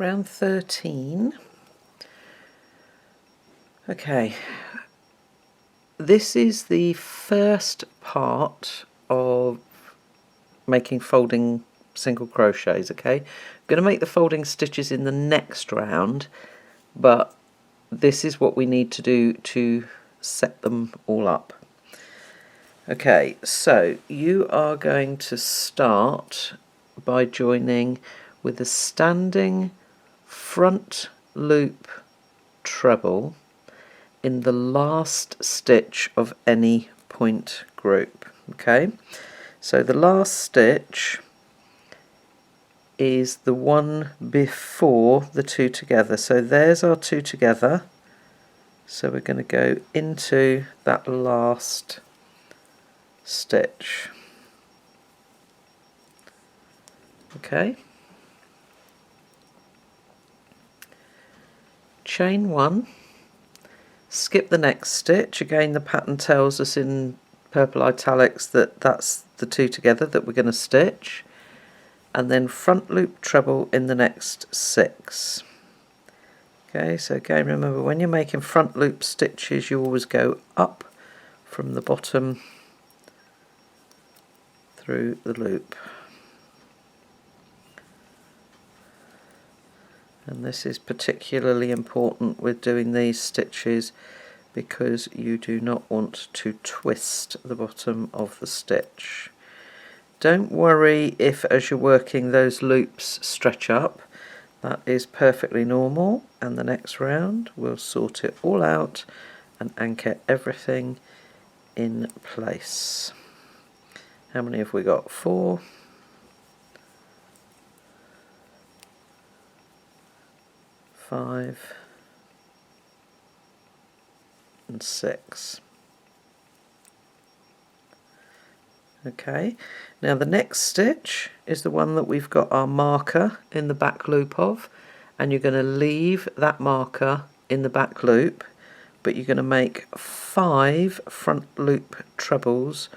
round 13. Okay, this is the first part of making folding single crochets. Okay, I'm going to make the folding stitches in the next round, but this is what we need to do to set them all up. Okay, so you are going to start by joining with a standing front loop treble in the last stitch of any point group. Okay, so the last stitch is the one before the two together. So there's our two together. So we're going to go into that last stitch. Okay, chain one, skip the next stitch. Again, the pattern tells us in purple italics that that's the two together that we're going to stitch, and then front loop treble in the next 6. Okay, so again, remember when you're making front loop stitches, you always go up from the bottom through the loop. And this is particularly important with doing these stitches because you do not want to twist the bottom of the stitch. Don't worry if as you're working those loops stretch up. That is perfectly normal, and the next round we'll sort it all out and anchor everything in place. How many have we got? 4. 5 and 6. Okay, now the next stitch is the one that we've got our marker in the back loop of, and you're going to leave that marker in the back loop, but you're going to make 5 front loop trebles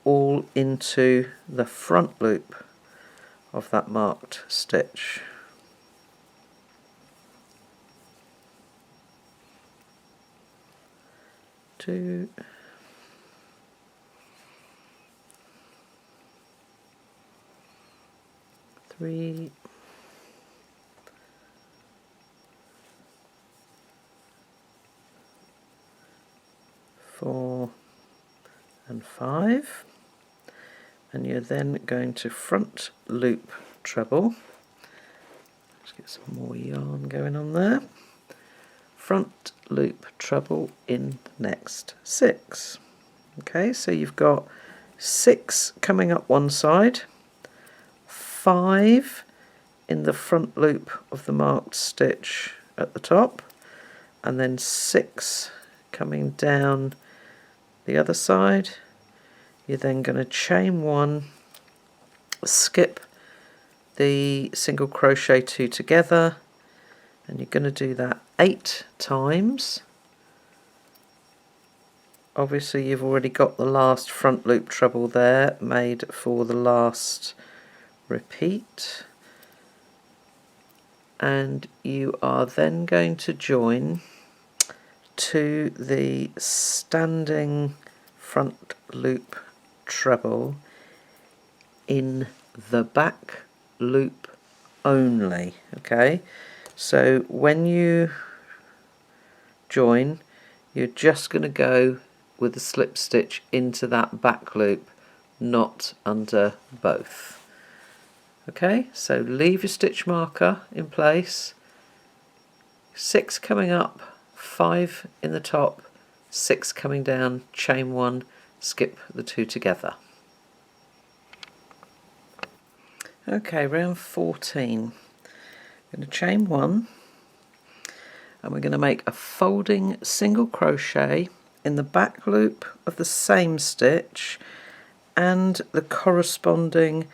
all into the front loop of that marked stitch. 2, 3, 4 and 5, and you're then going to front loop treble. Let's get some more yarn going on there. Front loop treble in the next 6. Okay, so you've got 6 coming up one side, 5 in the front loop of the marked stitch at the top, and then 6 coming down the other side. You're then going to chain 1, skip the single crochet 2 together, and you're going to do that 8 times. Obviously you've already got the last front loop treble there made for the last repeat, and you are then going to join to the standing front loop treble in the back loop only. Okay, so when you join, you're just going to go with a slip stitch into that back loop, not under both. Okay, so leave your stitch marker in place, 6 coming up, 5 in the top, 6 coming down, chain 1, skip the 2 together. Okay, round 14. I'm going to chain 1, and we're going to make a folding single crochet in the back loop of the same stitch and the corresponding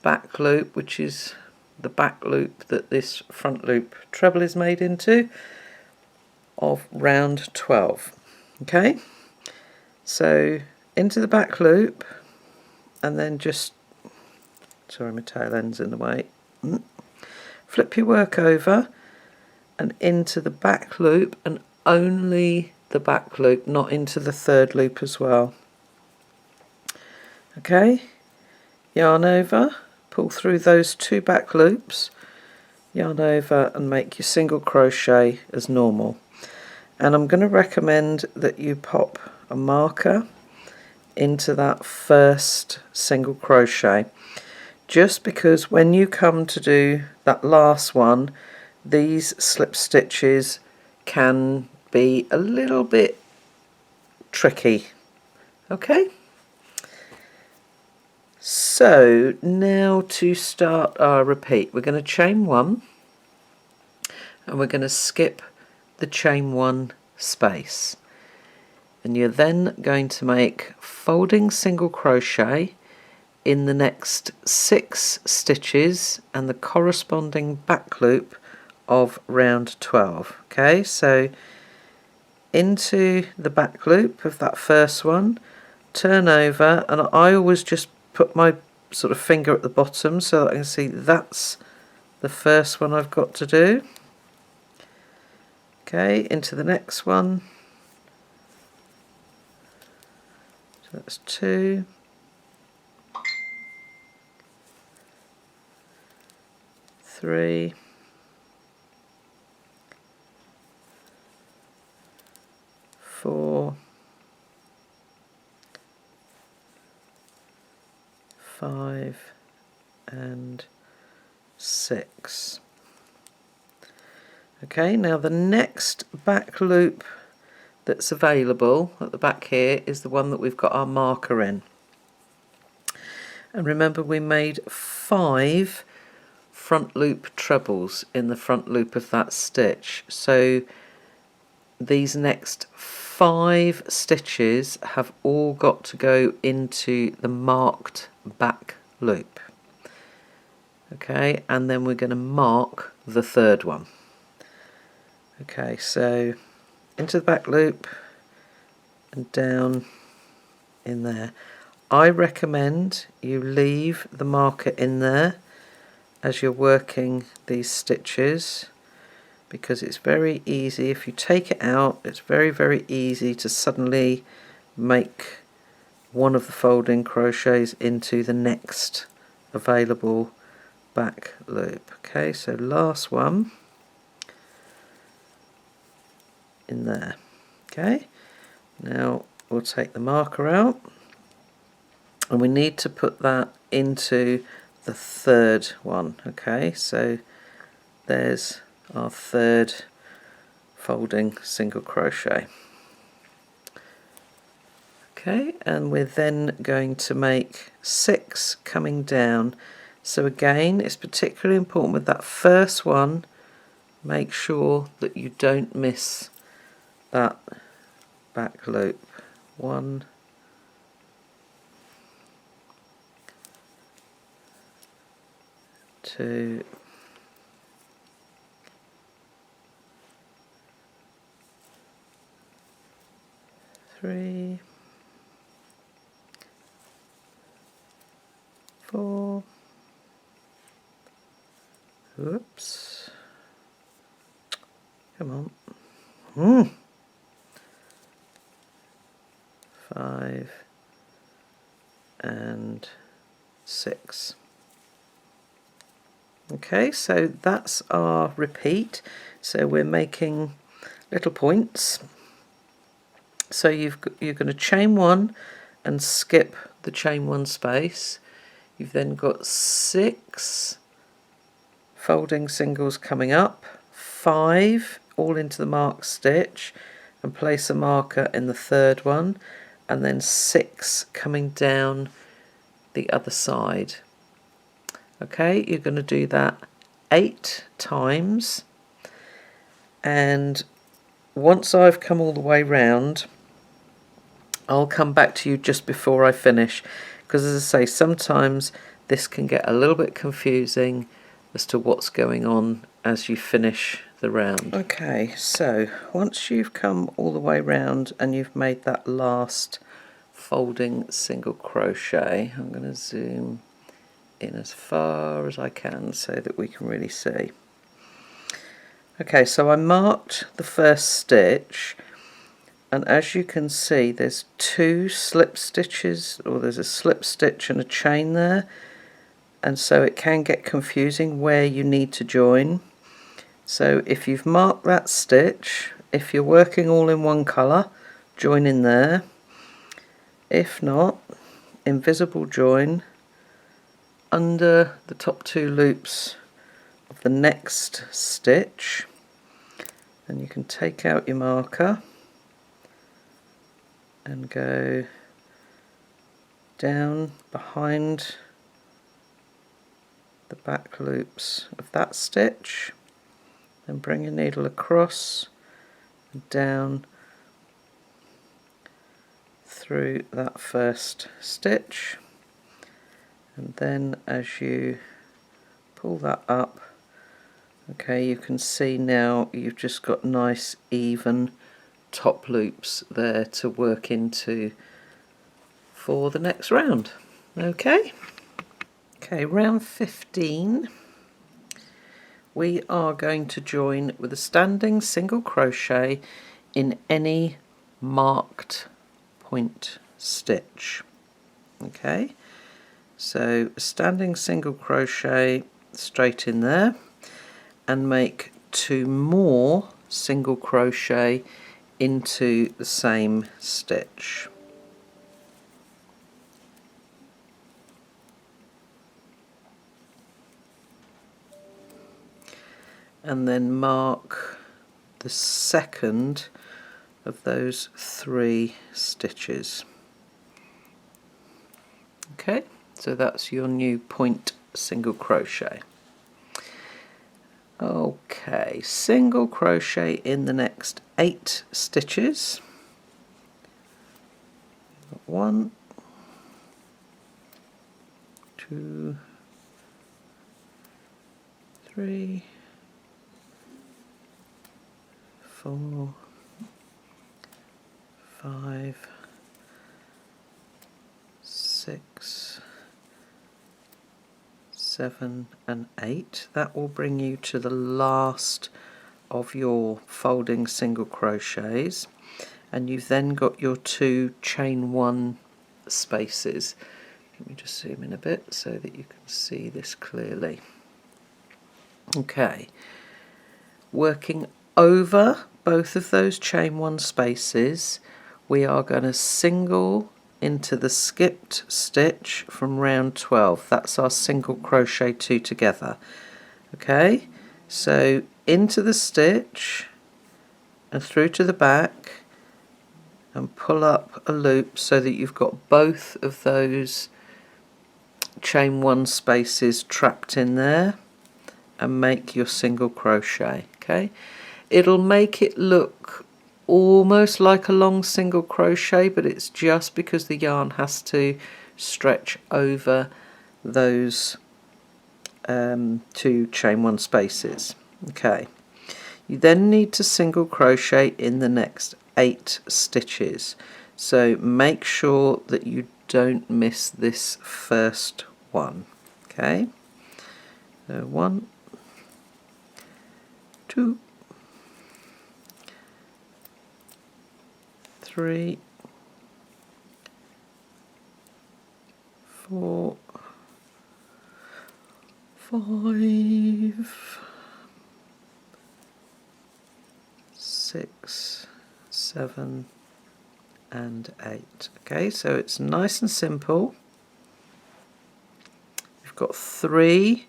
back loop, which is the back loop that this front loop treble is made into, of round 12. Okay, so into the back loop, and then just, sorry my tail end's in the way, flip your work over and into the back loop, and only the back loop, not into the third loop as well. Okay, yarn over, pull through those 2 back loops, yarn over and make your single crochet as normal. And I'm going to recommend that you pop a marker into that first single crochet, just because when you come to do that last one, these slip stitches can be a little bit tricky. Okay, so now to start our repeat, we're going to chain 1 and we're going to skip the chain 1 space, and you're then going to make folding single crochet in the next 6 stitches and the corresponding back loop of round 12. Okay, so into the back loop of that first one, turn over, and I always just put my sort of finger at the bottom so that I can see that's the first one I've got to do. Okay, into the next one, so that's 2, 3, 4, 5 and 6. Okay, now the next back loop that's available at the back here is the one that we've got our marker in. And remember, we made 5 front loop trebles in the front loop of that stitch, so these next 5 stitches have all got to go into the marked back loop. Okay, and then we're going to mark the third one. Okay, so into the back loop and down in there. I recommend you leave the marker in there as you're working these stitches, because it's very easy, if you take it out, it's very easy to suddenly make one of the folding crochets into the next available back loop. Okay, so last one in there. Okay, now we'll take the marker out and we need to put that into the third one. Okay, so there's our third folding single crochet. Okay, and we're then going to make 6 coming down. So again, it's particularly important with that first one, make sure that you don't miss that back loop. 1, 2, 3, 4, whoops, come on, 5 and 6. Okay, so that's our repeat. So we're making little points. So you're going to chain 1 and skip the chain 1 space. You've then got 6 folding singles coming up, 5 all into the marked stitch, and place a marker in the third one, and then 6 coming down the other side. Okay, you're going to do that 8 times, and once I've come all the way round, I'll come back to you just before I finish, because as I say, sometimes this can get a little bit confusing as to what's going on as you finish the round. Okay, so once you've come all the way round and you've made that last folding single crochet, I'm going to zoom in as far as I can so that we can really see. Okay, so I marked the first stitch, and as you can see there's two slip stitches, or there's a slip stitch and a chain there, and so it can get confusing where you need to join. So if you've marked that stitch, if you're working all in one colour, join in there. If not, invisible join under the top two loops of the next stitch, and you can take out your marker and go down behind the back loops of that stitch, then bring your needle across and down through that first stitch, and then as you pull that up, okay, you can see now you've just got nice even top loops there to work into for the next round. Okay, round 15 we are going to join with a standing single crochet in any marked point stitch. Okay, so a standing single crochet straight in there, and make 2 more single crochet into the same stitch. And then mark the second of those 3 stitches. Okay, so that's your new point single crochet. Okay, single crochet in the next 8 stitches. 1, 2, 3, 4, 5, 6, 7 and 8. That will bring you to the last of your folding single crochets, and you've then got your 2 chain 1 spaces. Let me just zoom in a bit so that you can see this clearly. Okay, working over both of those chain 1 spaces, we are going to single into the skipped stitch from round 12. That's our single crochet 2 together. Okay, so into the stitch and through to the back, and pull up a loop so that you've got both of those chain 1 spaces trapped in there, and make your single crochet. Okay, it'll make it look almost like a long single crochet, but it's just because the yarn has to stretch over those 2 chain 1 spaces. Okay, you then need to single crochet in the next 8 stitches, so make sure that you don't miss this first one. Okay, so 1, 2, 3, 4, 5, 6, 7 and 8. Okay, so it's nice and simple. You've got 3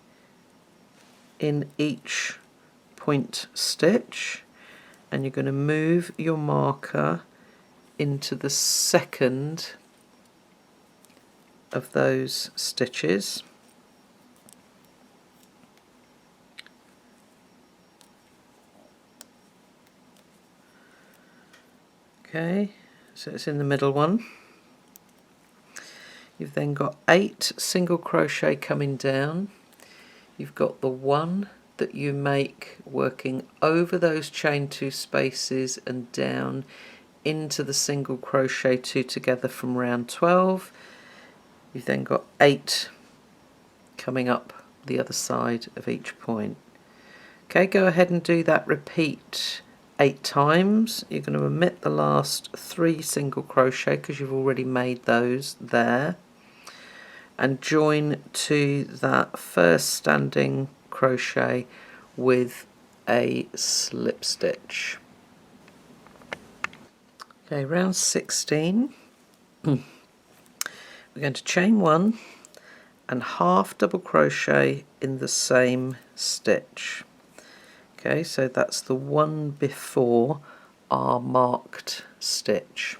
in each point stitch, and you're going to move your marker into the second of those stitches. Okay, so it's in the middle one. You've then got 8 single crochet coming down. You've got the 1 that you make working over those chain 2 spaces and down into the single crochet 2 together from round 12. You've then got 8 coming up the other side of each point. Okay, go ahead and do that repeat 8 times. You're going to omit the last 3 single crochet because you've already made those there, and join to that first standing crochet with a slip stitch. Okay, round 16 we're going to chain 1 and half double crochet in the same stitch. Okay, so that's the one before our marked stitch.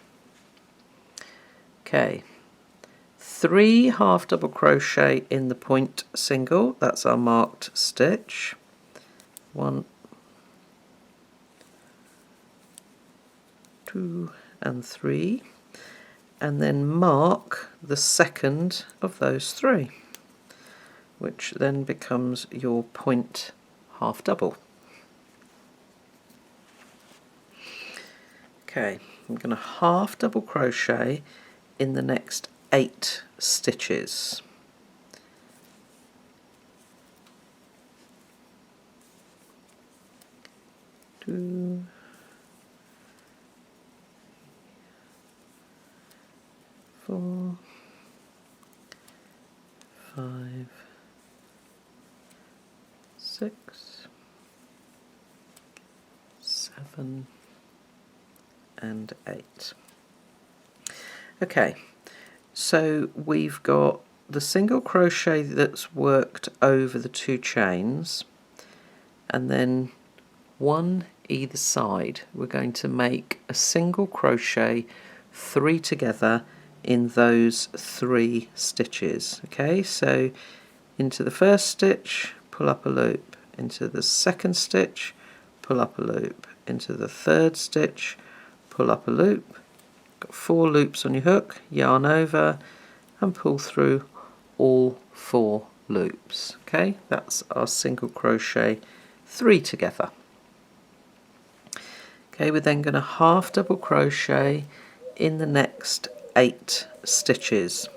Okay, 3 half double crochet in the point single, that's our marked stitch. 1, 2 and 3, and then mark the second of those 3, which then becomes your point half double. Okay, I'm going to half double crochet in the next 8 stitches. Two, 4, 5, 6, 7 and 8. Okay, so we've got the single crochet that's worked over the 2 chains, and then 1 either side. We're going to make a single crochet 3 together in those 3 stitches. Okay, so into the first stitch, pull up a loop, into the second stitch, pull up a loop, into the third stitch, pull up a loop, got 4 loops on your hook, yarn over and pull through all 4 loops. Okay, that's our single crochet 3 together. Okay, we're then going to half double crochet in the next 8 stitches,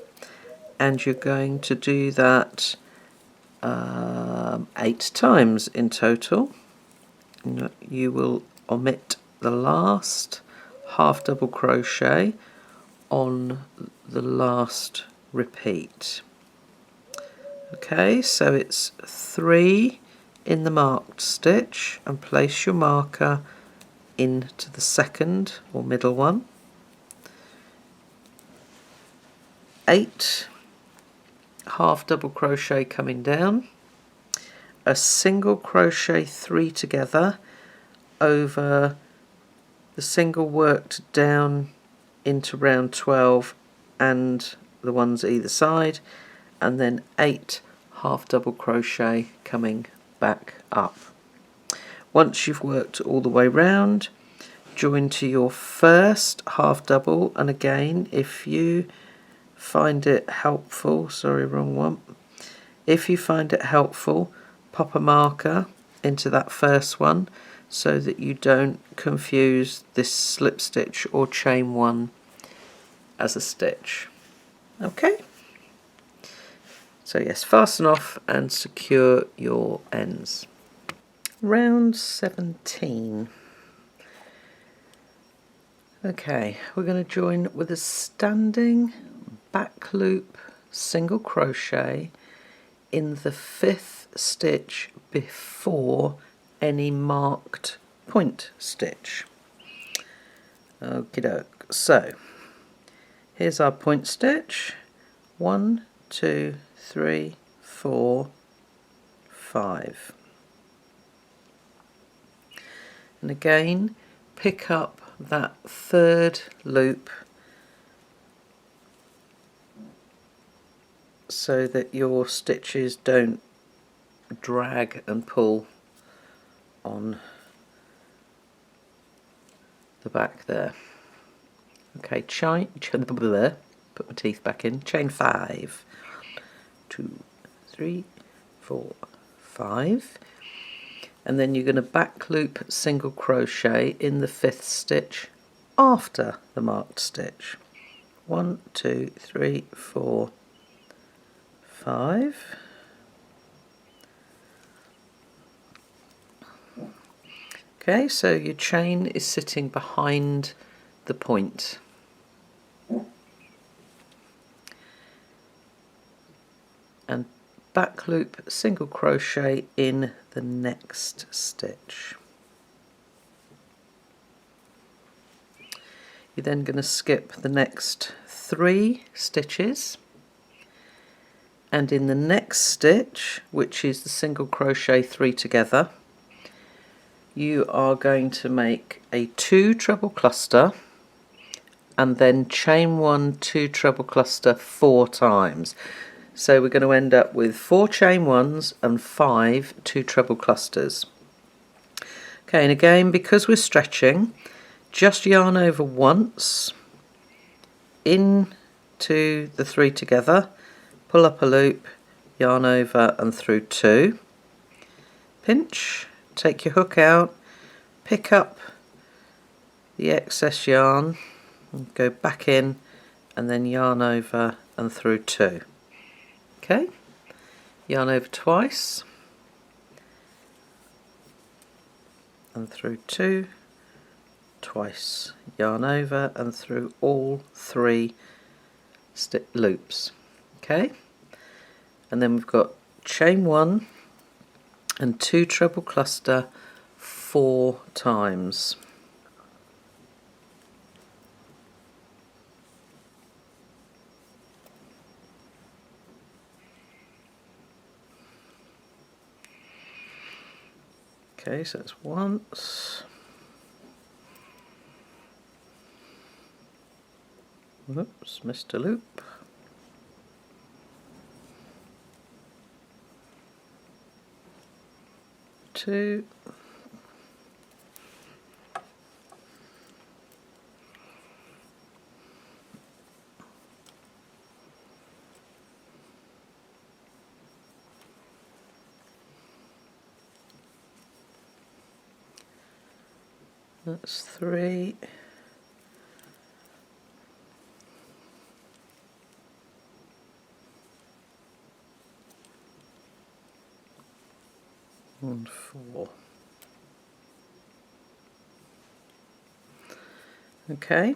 and you're going to do that 8 times in total. You will omit the last half double crochet on the last repeat. Okay, so it's 3 in the marked stitch, and place your marker into the second or middle one. 8 half double crochet coming down, a single crochet 3 together over the single worked down into round 12 and the ones either side, and then 8 half double crochet coming back up. Once you've worked all the way round, join to your first half double, and again, if you find it helpful, sorry, wrong one, if you find it helpful, pop a marker into that first one so that you don't confuse this slip stitch or chain 1 as a stitch. Okay, so yes, fasten off and secure your ends. Round 17. Okay, we're going to join with a standing back loop single crochet in the 5th stitch before any marked point stitch. Okie doke. So here's our point stitch. 1, 2, 3, 4, 5. And again, pick up that 3rd loop so that your stitches don't drag and pull on the back there. Okay, put my teeth back in, chain 5, 2, 3, 4, 5, and then you're going to back loop single crochet in the 5th stitch after the marked stitch. 1, 2, 3, 4, 5. Okay, so your chain is sitting behind the point. And back loop single crochet in the next stitch. You're then going to skip the next 3 stitches, and in the next stitch, which is the single crochet 3 together, you are going to make a 2 treble cluster and then chain 1 2 treble cluster 4 times. So we're going to end up with 4 chain 1s and 5 2 treble clusters. Okay, and again, because we're stretching, just yarn over once into the 3 together, pull up a loop, yarn over and through 2, pinch, take your hook out, pick up the excess yarn, and go back in and then yarn over and through 2. Okay, yarn over twice and through 2, twice, yarn over and through all 3 loops. Okay, and then we've got chain 1 and 2 treble cluster 4 times. Okay, so that's once, whoops, missed a loop, 2, that's 3, and 4. Okay,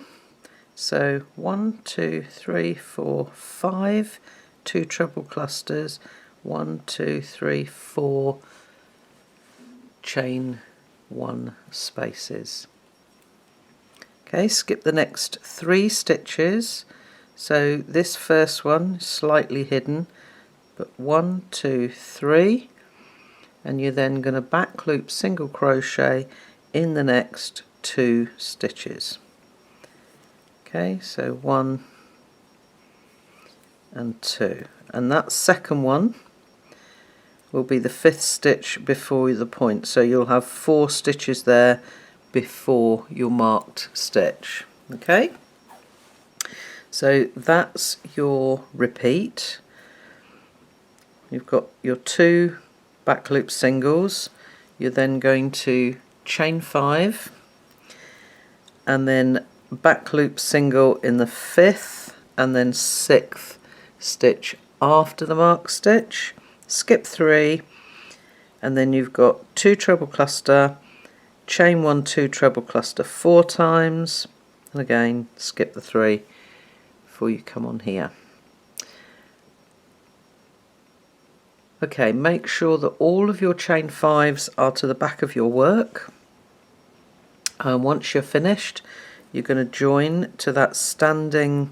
so 1 2 3 4 5 2 treble clusters, 1 2 3 4 chain 1 spaces. Okay, skip the next 3 stitches. So this first one is slightly hidden, but 1 2 3, and you're then going to back loop single crochet in the next 2 stitches. Okay, so 1 and 2, and that second one will be the 5th stitch before the point, so you'll have 4 stitches there before your marked stitch. Okay, so that's your repeat. You've got your 2 back loop singles, you're then going to chain 5 and then back loop single in the 5th and then 6th stitch after the mark stitch, skip 3, and then you've got 2 treble cluster, chain 1 2 treble cluster 4 times, and again skip the 3 before you come on here. Okay, make sure that all of your chain 5s are to the back of your work, and once you're finished you're going to join to that standing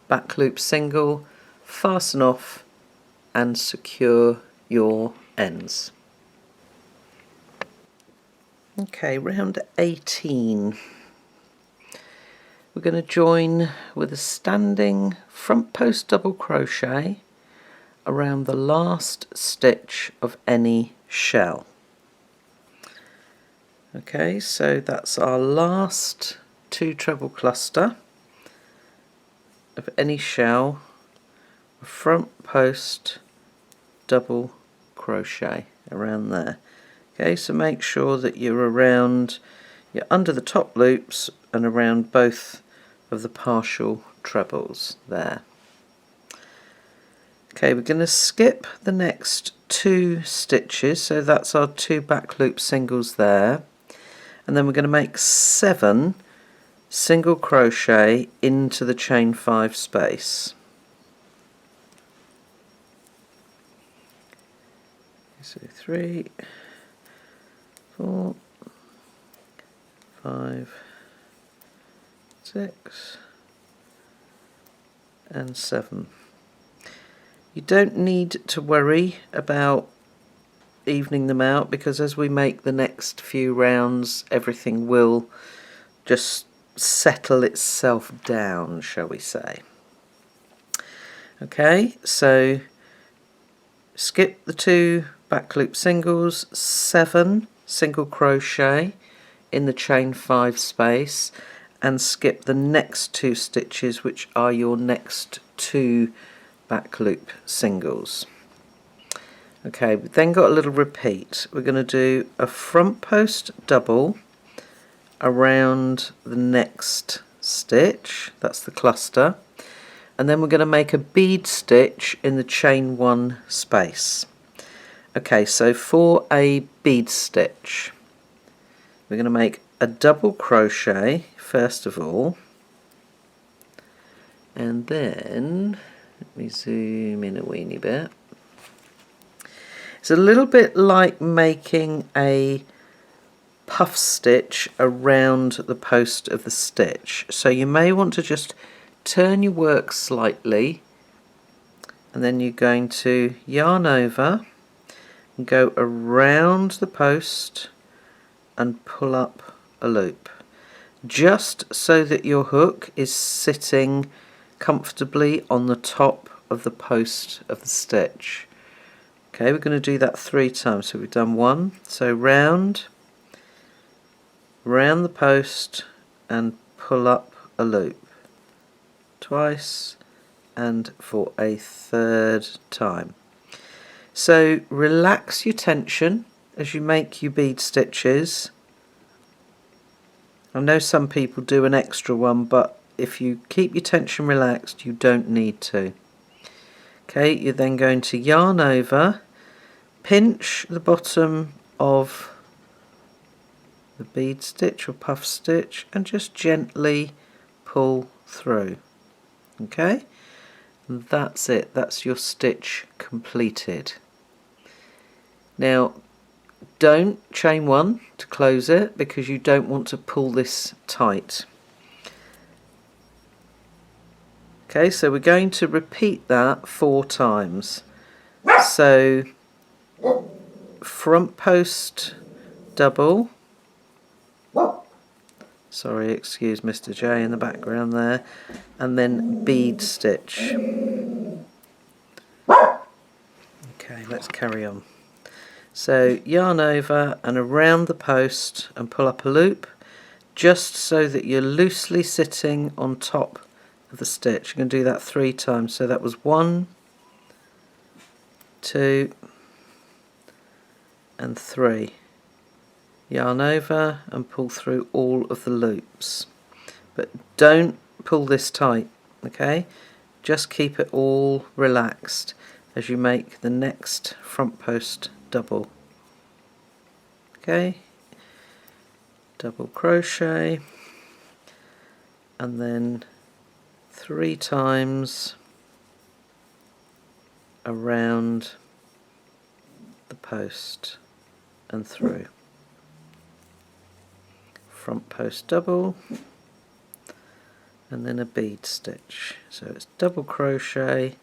back loop single, fasten off and secure your ends. Okay, round 18. We're going to join with a standing front post double crochet around the last stitch of any shell. Okay, so that's our last 2 treble cluster of any shell, front post double crochet around there. Okay, so make sure that you're under the top loops and around both of the partial trebles there. Okay, we're going to skip the next 2 stitches, so that's our 2 back loop singles there, and then we're going to make 7 single crochet into the chain 5 space. So 3, 4, 5, 6 and 7. You don't need to worry about evening them out, because as we make the next few rounds everything will just settle itself down, shall we say. Okay, so skip the 2 back loop singles, 7 single crochet in the chain 5 space, and skip the next 2 stitches, which are your next 2 back loop singles. Okay, we've then got a little repeat. We're going to do a front post double around the next stitch, that's the cluster, and then we're going to make a bead stitch in the chain 1 space. Okay, so for a bead stitch we're going to make a double crochet first of all, and then let me zoom in a weeny bit. It's a little bit like making a puff stitch around the post of the stitch, so you may want to just turn your work slightly, and then you're going to yarn over and go around the post and pull up a loop, just so that your hook is sitting comfortably on the top of the post of the stitch. Okay, we're going to do that 3 times. So we've done 1, so round the post and pull up a loop, twice, and for a 3rd time. So relax your tension as you make your bead stitches. I know some people do an extra one, but if you keep your tension relaxed you don't need to. Okay, you're then going to yarn over, pinch the bottom of the bead stitch or puff stitch and just gently pull through. Okay, and that's it, that's your stitch completed. Now don't chain 1 to close it, because you don't want to pull this tight. Okay, so we're going to repeat that 4 times. So front post double, sorry, excuse Mr. J in the background there, and then bead stitch. Okay, let's carry on. So yarn over and around the post and pull up a loop, just so that you're loosely sitting on top of the stitch. You're going to do that 3 times. So that was 1, 2 and 3. Yarn over and pull through all of the loops, but don't pull this tight. Okay, just keep it all relaxed as you make the next front post double. Okay, double crochet and then 3 times around the post and through. Front post double and then a bead stitch. So it's double crochet,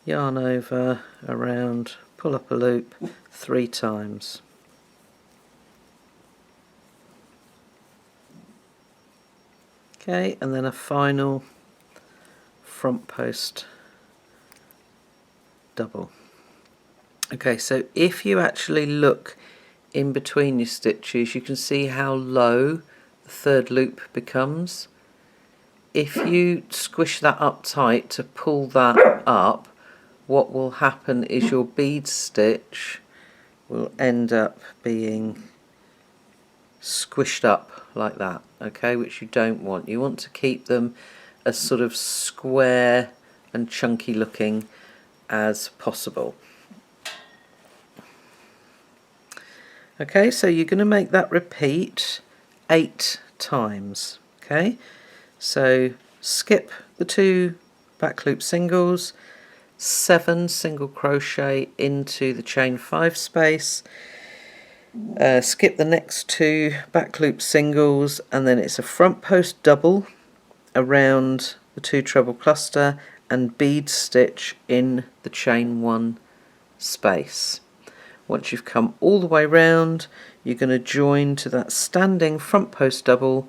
yarn over, around, pull up a loop 3 times. Okay, and then a final front post double. Okay, so if you actually look in between your stitches, you can see how low the 3rd loop becomes. If you squish that up tight to pull that up, what will happen is your bead stitch will end up being squished up like that, okay, which you don't want. You want to keep them as sort of square and chunky looking as possible. Okay, so you're going to make that repeat 8 times. Okay, so skip the 2 back loop singles, 7 single crochet into the chain 5 space, skip the next 2 back loop singles, and then it's a front post double around the 2 treble cluster and bead stitch in the chain 1 space. Once you've come all the way round, you're going to join to that standing front post double,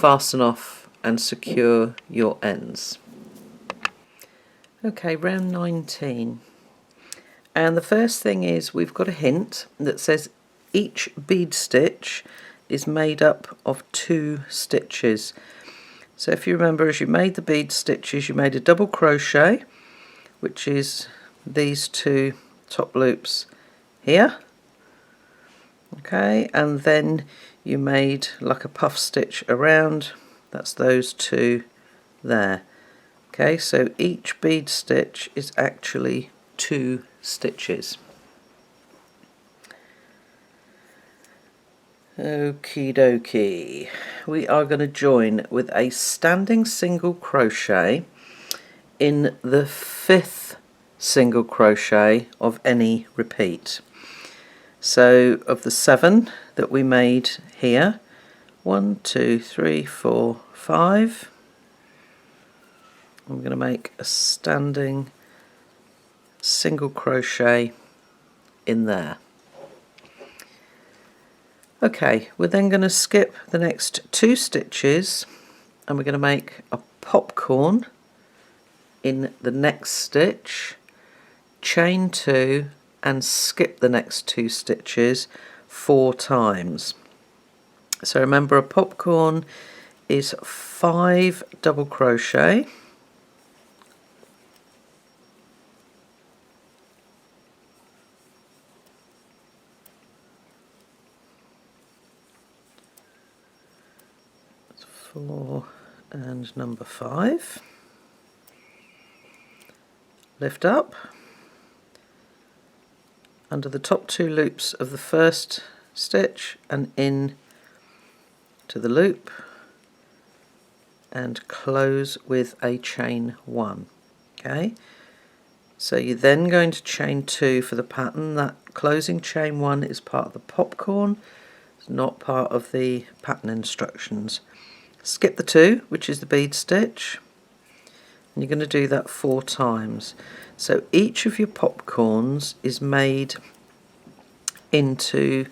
fasten off and secure your ends. Okay, round 19. And the first thing is we've got a hint that says each bead stitch is made up of 2 stitches. So if you remember, as you made the bead stitches, you made a double crochet, which is these 2 top loops here. Okay, and then you made like a puff stitch around, that's those 2 there. Okay, so each bead stitch is actually 2 stitches. Okie dokie, we are going to join with a standing single crochet in the 5th single crochet of any repeat. So of the 7 that we made here, 1, 2, 3, 4, 5, I'm going to make a standing single crochet in there. Okay, we're then going to skip the next 2 stitches and we're going to make a popcorn in the next stitch, chain 2 and skip the next 2 stitches 4 times. So remember, a popcorn is 5 double crochet, that's 4 and number 5, lift up under the top 2 loops of the first stitch and in to the loop and close with a chain 1. Okay, so you're then going to chain 2 for the pattern. That closing chain 1 is part of the popcorn, it's not part of the pattern instructions. Skip the 2, which is the bead stitch, and you're going to do that 4 times. So each of your popcorns is made into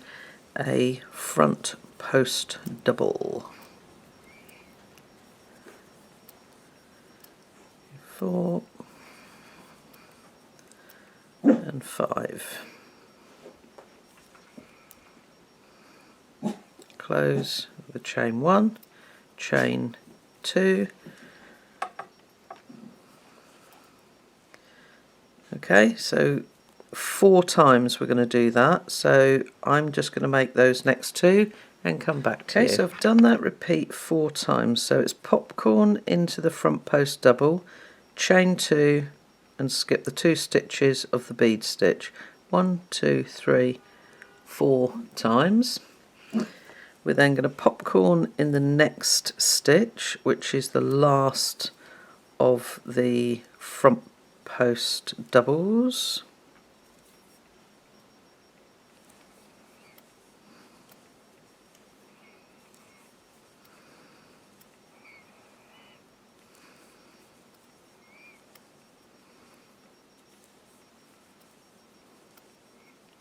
a front post double. 4 and 5. Close with a chain 1, chain 2. Okay, so 4 times we're going to do that, so I'm just going to make those next 2 and come back to you. So I've done that repeat 4 times, so it's popcorn into the front post double, chain 2 and skip the 2 stitches of the bead stitch 1, 2, 3, 4 times. We're then going to popcorn in the next stitch, which is the last of the front post doubles.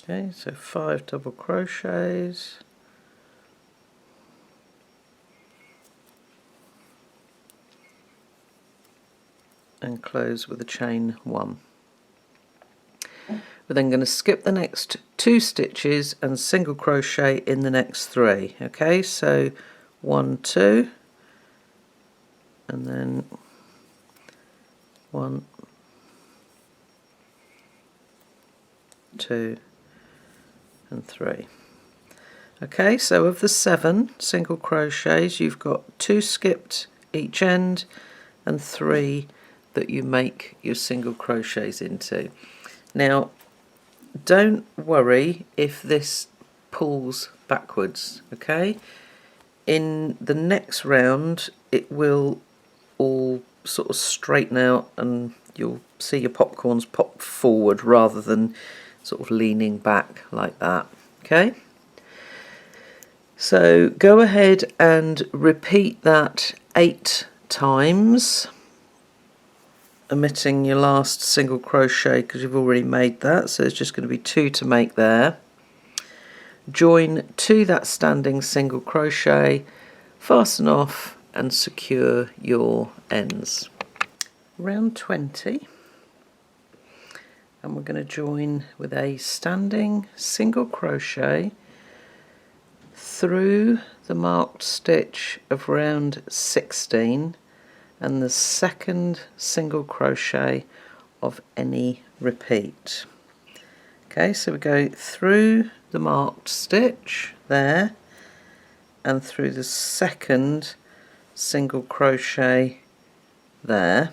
Okay, so 5 double crochets, and close with a chain 1. We're then going to skip the next 2 stitches and single crochet in the next 3. Okay, so 1, 2, and then 1, 2 and 3. Okay, so of the 7 single crochets, you've got 2 skipped each end and 3 that you make your single crochets into. Now, don't worry if this pulls backwards, okay? in the next round it will all sort of straighten out and you'll see your popcorns pop forward rather than sort of leaning back like that. Okay, so go ahead and repeat that 8 times, omitting your last single crochet because you've already made that, so it's just going to be 2 to make there. Join to that standing single crochet, fasten off and secure your ends. Round 20, and we're going to join with a standing single crochet through the marked stitch of round 16 and the second single crochet of any repeat. Okay, so we go through the marked stitch there and through the second single crochet there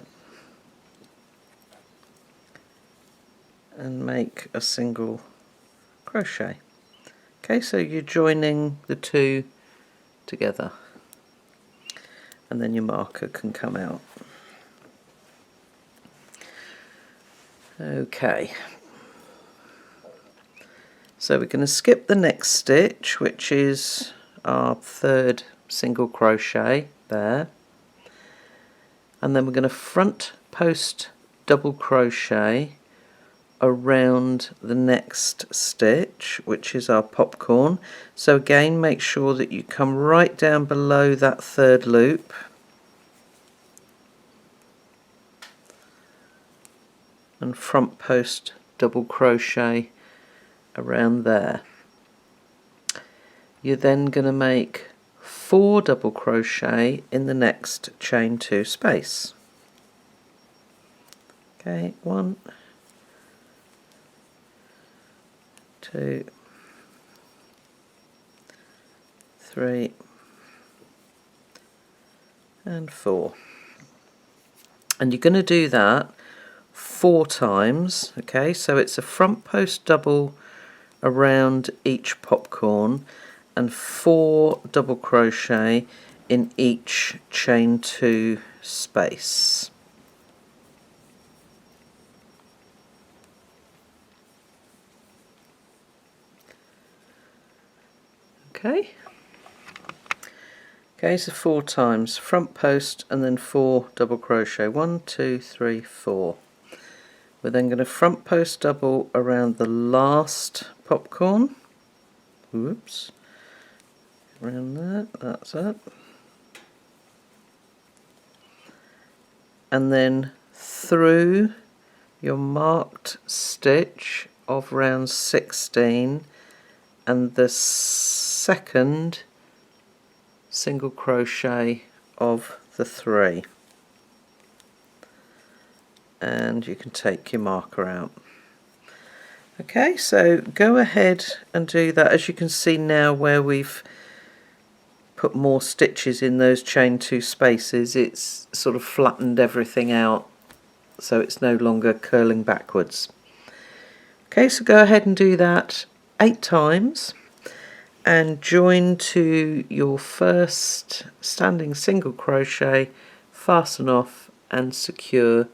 and make a single crochet. Okay, so you're joining the 2 together and then your marker can come out. Okay, so we're going to skip the next stitch, which is our 3rd single crochet there, and then we're going to front post double crochet around the next stitch, which is our popcorn. So again, make sure that you come right down below that 3rd loop and front post double crochet around there. You're then going to make 4 double crochet in the next chain 2 space. Okay, 1, 2, 3 and 4, and you're going to do that 4 times. Okay, so it's a front post double around each popcorn and 4 double crochet in each chain 2 space. Okay. Okay, so 4 times front post and then 4 double crochet. 1, 2, 3, 4. We're then going to front post double around the last popcorn. Whoops. Around that, that's it. And then through your marked stitch of round 16 and the second single crochet of the 3, and you can take your marker out. Okay, so go ahead and do that. As you can see now, where we've put more stitches in those chain 2 spaces, it's sort of flattened everything out so it's no longer curling backwards. Okay, so go ahead and do that 8 times and join to your first standing single crochet, fasten off and secure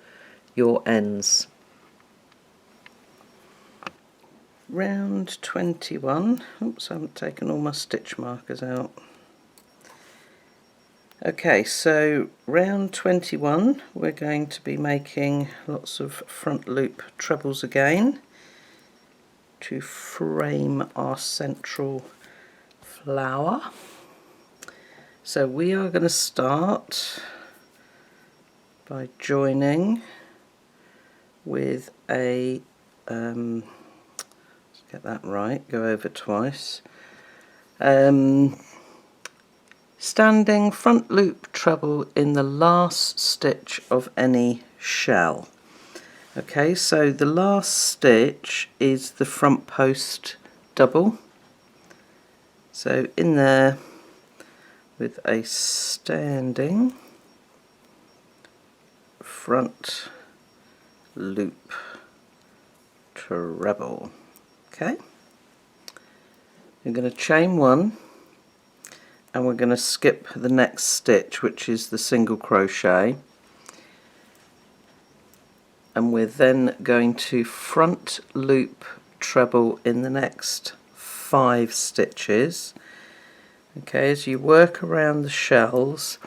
your ends. Round 21. Oops, I haven't taken all my stitch markers out. Okay, so round 21 we're going to be making lots of front loop trebles again to frame our central flower. So we are going to start by joining with a let's get that right, go over twice, standing front loop treble in the last stitch of any shell. Okay, so the last stitch is the front post double, so in there with a standing front loop treble. Okay, you're going to chain 1 and we're going to skip the next stitch, which is the single crochet, and we're then going to front loop treble in the next 5 stitches. Okay, as you work around the shells,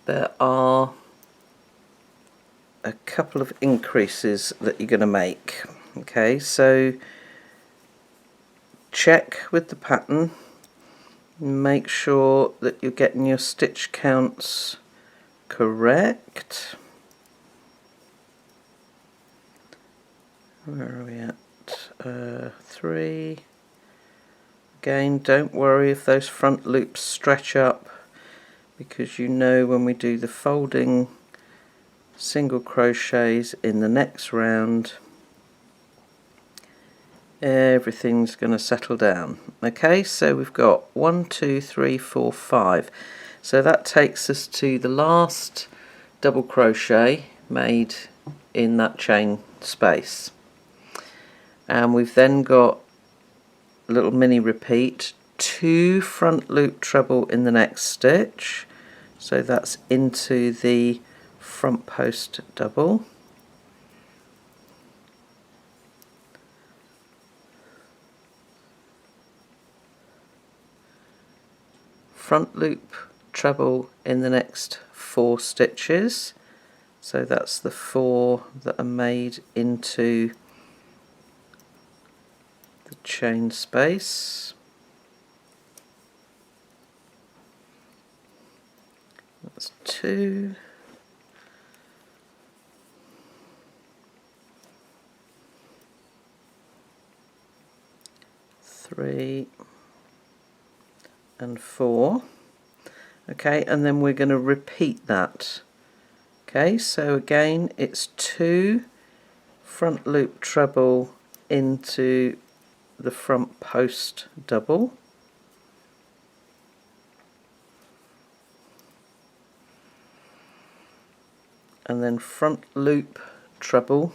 there are a couple of increases that you're going to make. Okay, so check with the pattern, make sure that you're getting your stitch counts correct. Where are we at? 3. Again, don't worry if those front loops stretch up, because you know when we do the folding single crochets in the next round, everything's going to settle down. Okay, so we've got 1, 2, 3, 4, 5. So that takes us to the last double crochet made in that chain space. And we've then got a little mini repeat, 2 front loop treble in the next stitch. So that's into the front post double. Front loop treble in the next 4 stitches, so that's the 4 that are made into the chain space. That's 2, 3 and 4. Okay, and then we're going to repeat that. Okay, so again it's 2 front loop treble into the front post double, and then front loop treble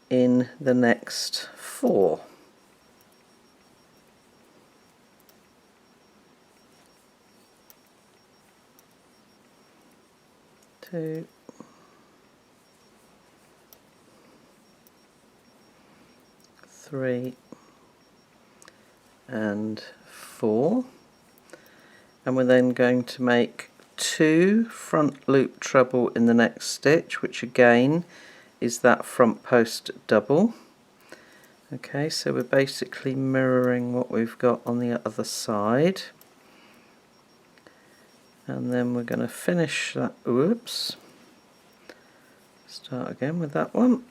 in the next 4. 2, 3 and 4, and we're then going to make 2 front loop treble in the next stitch, which again is that front post double. Okay, so we're basically mirroring what we've got on the other side, and then we're going to finish that. Oops, start again with that one,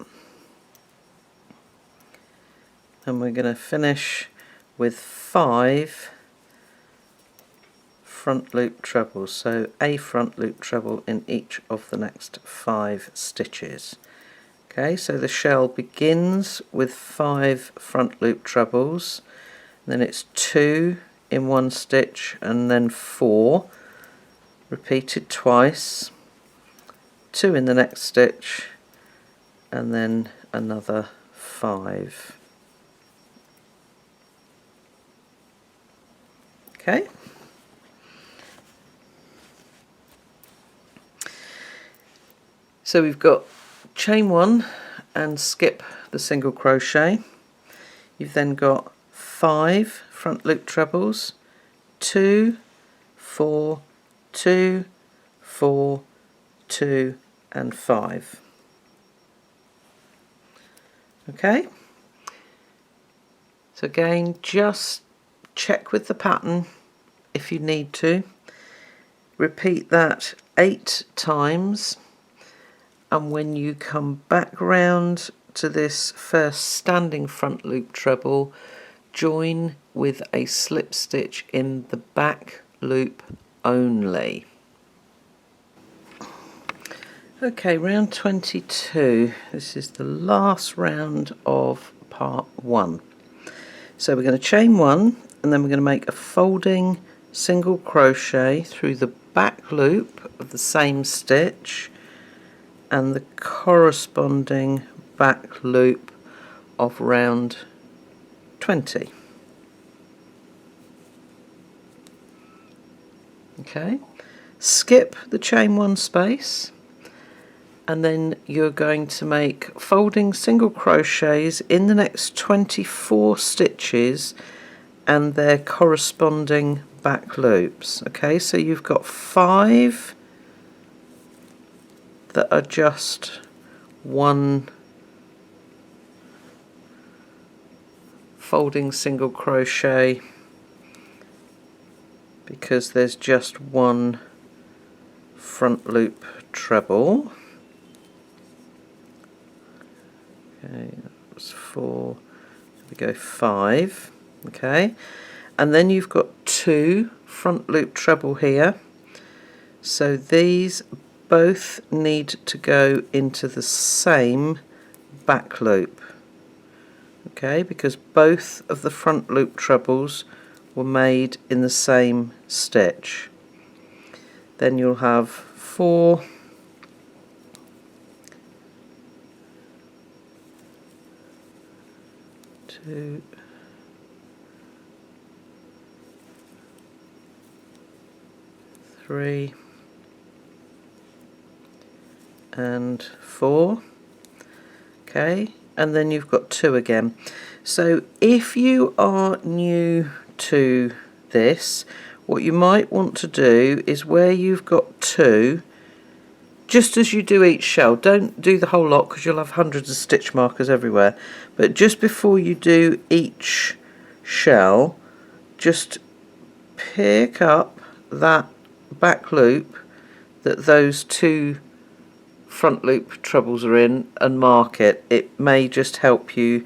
and we're going to finish with 5 front loop trebles, so a front loop treble in each of the next 5 stitches. Okay, so the shell begins with 5 front loop trebles, then it's 2 in one stitch, and then 4 repeated twice, 2 in the next stitch, and then another 5. Okay, so we've got chain 1 and skip the single crochet. You've then got 5 front loop trebles, 2, 4, 2, 4, 2 and 5. Okay, so again, just check with the pattern if you need to. Repeat that 8 times, and when you come back round to this first standing front loop treble, join with a slip stitch in the back loop only. Okay, round 22. This is the last round of part 1. So we're going to chain 1, and then we're going to make a folding single crochet through the back loop of the same stitch and the corresponding back loop of round 20. Okay, skip the chain 1 space, and then you're going to make folding single crochets in the next 24 stitches and their corresponding back loops. Okay, so you've got 5 that are just one folding single crochet because there's just one front loop treble. Okay, that's 4, we go 5, okay, and then you've got 2 front loop treble here, so these both need to go into the same back loop, okay, because both of the front loop trebles were made in the same stitch. Then you'll have 4, 2, 3 and 4, okay, and then you've got 2 again. So if you are new to this, what you might want to do is where you've got 2, just as you do each shell, don't do the whole lot because you'll have hundreds of stitch markers everywhere, but just before you do each shell, just pick up that back loop that those 2 front loop trebles are in and mark it. It may just help you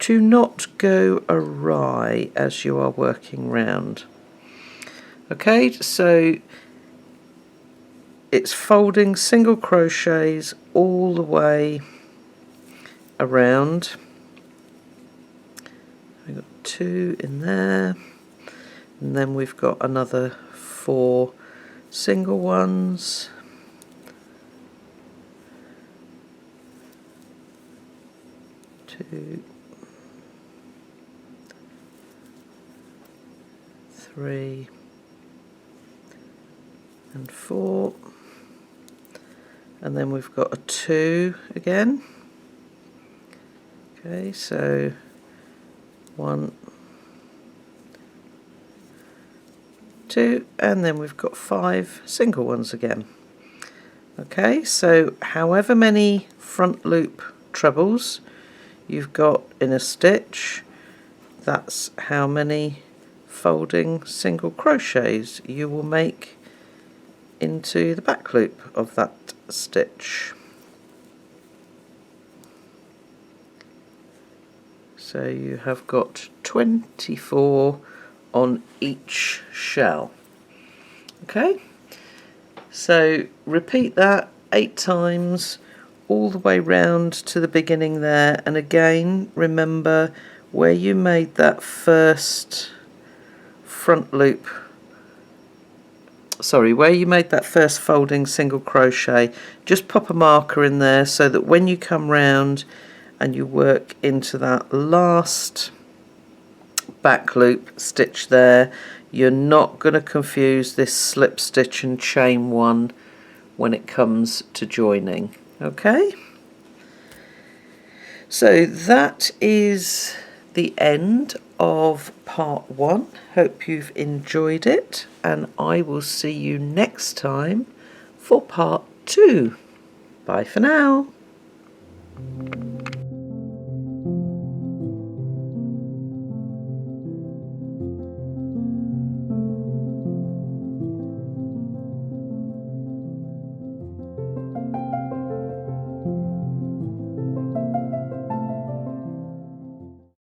to not go awry as you are working round. Okay, so it's folding single crochets all the way around. We've got 2 in there, and then we've got another 4 single ones. 2, 3 and 4, and then we've got a 2 again. Okay, so 1, 2, and then we've got 5 single ones again. Okay, so however many front loop trebles you've got in a stitch, that's how many folding single crochets you will make into the back loop of that stitch. So you have got 24 on each shell. Okay, so repeat that 8 times all the way round to the beginning there, and again remember where you made that first front loop, where you made that first folding single crochet, just pop a marker in there so that when you come round and you work into that last back loop stitch there, you're not going to confuse this slip stitch and chain 1 when it comes to joining. Okay, so that is the end of part 1. Hope you've enjoyed it, and I will see you next time for part 2. Bye for now.